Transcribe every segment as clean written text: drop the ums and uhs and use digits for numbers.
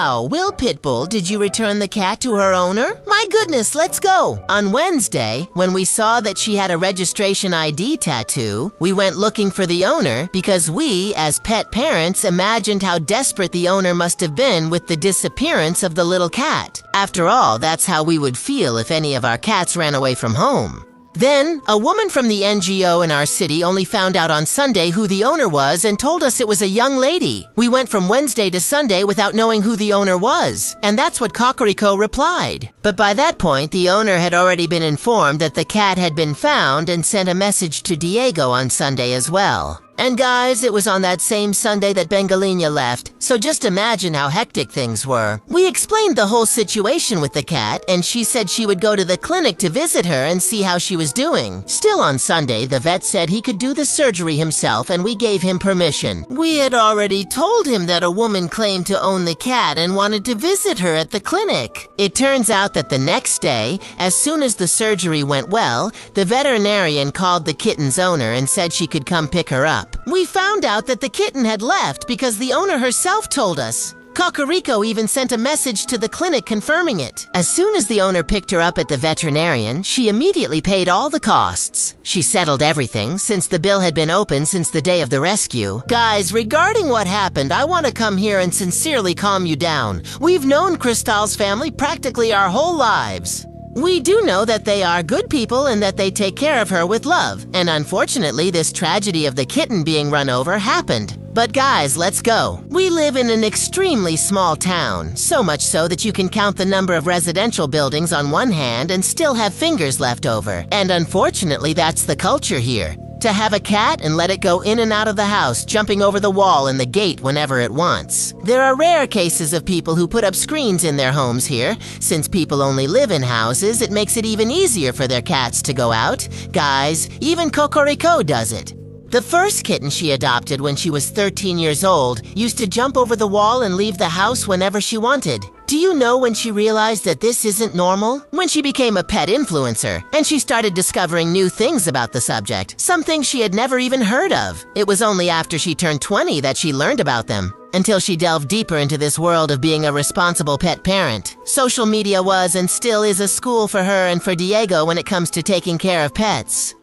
Wow, Will Pitbull, did you return the cat to her owner? My goodness, let's go! On Wednesday, when we saw that she had a registration ID tattoo, we went looking for the owner because we, as pet parents, imagined how desperate the owner must have been with the disappearance of the little cat. After all, that's how we would feel if any of our cats ran away from home. Then, a woman from the NGO in our city only found out on Sunday who the owner was and told us it was a young lady. We went from Wednesday to Sunday without knowing who the owner was, and that's what Cocorico replied. But by that point, the owner had already been informed that the cat had been found and sent a message to Diego on Sunday as well. And guys, it was on that same Sunday that Bengalina left, so just imagine how hectic things were. We explained the whole situation with the cat, and she said she would go to the clinic to visit her and see how she was doing. Still on Sunday, the vet said he could do the surgery himself, and we gave him permission. We had already told him that a woman claimed to own the cat and wanted to visit her at the clinic. It turns out that the next day, as soon as the surgery went well, the veterinarian called the kitten's owner and said she could come pick her up. We found out that the kitten had left because the owner herself told us. Cocorico even sent a message to the clinic confirming it. As soon as the owner picked her up at the veterinarian, she immediately paid all the costs. She settled everything since the bill had been open since the day of the rescue. Guys, regarding what happened, I want to come here and sincerely calm you down. We've known Cristal's family practically our whole lives. We do know that they are good people and that they take care of her with love. And unfortunately, this tragedy of the kitten being run over happened. But guys, let's go. We live in an extremely small town, so much so that you can count the number of residential buildings on one hand and still have fingers left over. And unfortunately, that's the culture here. To have a cat and let it go in and out of the house, jumping over the wall and the gate whenever it wants. There are rare cases of people who put up screens in their homes here. Since people only live in houses, it makes it even easier for their cats to go out. Guys, even Cocorico does it. The first kitten she adopted when she was 13 years old used to jump over the wall and leave the house whenever she wanted. Do you know when she realized that this isn't normal? When she became a pet influencer, and she started discovering new things about the subject, some things she had never even heard of. It was only after she turned 20 that she learned about them, until she delved deeper into this world of being a responsible pet parent. Social media was and still is a school for her and for Diego when it comes to taking care of pets.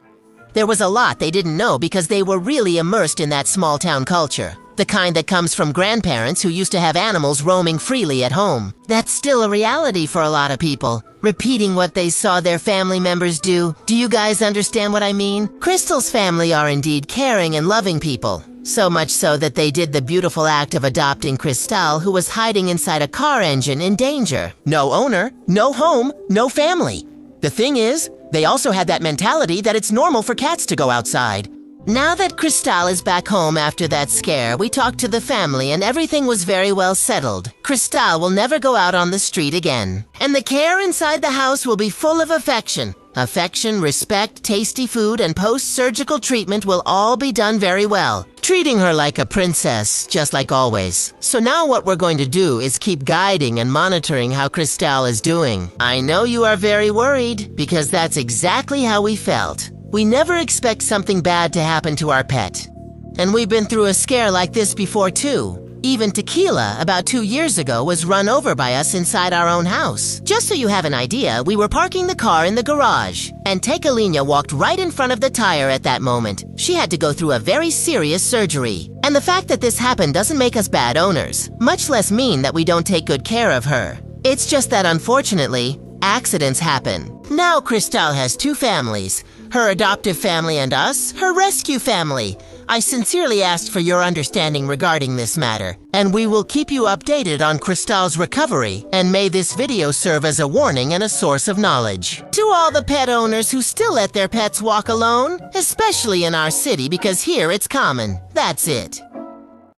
There was a lot they didn't know because they were really immersed in that small-town culture. The kind that comes from grandparents who used to have animals roaming freely at home. That's still a reality for a lot of people. Repeating what they saw their family members do. Do you guys understand what I mean? Cristal's family are indeed caring and loving people. So much so that they did the beautiful act of adopting Cristal, who was hiding inside a car engine in danger. No owner, no home, no family. The thing is, they also had that mentality that it's normal for cats to go outside. Now that Cristal is back home after that scare, we talked to the family and everything was very well settled. Cristal will never go out on the street again. And the care inside the house will be full of affection. Affection, respect, tasty food, and post-surgical treatment will all be done very well. Treating her like a princess, just like always. So now what we're going to do is keep guiding and monitoring how Cristal is doing. I know you are very worried, because that's exactly how we felt. We never expect something bad to happen to our pet. And we've been through a scare like this before too. Even Tequila, about 2 years ago, was run over by us inside our own house. Just so you have an idea, we were parking the car in the garage, and Tequilina walked right in front of the tire at that moment. She had to go through a very serious surgery. And the fact that this happened doesn't make us bad owners, much less mean that we don't take good care of her. It's just that unfortunately, accidents happen. Now Cristal has 2 families, her adoptive family and us, her rescue family. I sincerely asked for your understanding regarding this matter, and we will keep you updated on Cristal's recovery, and may this video serve as a warning and a source of knowledge. To all the pet owners who still let their pets walk alone, especially in our city because here it's common. That's it.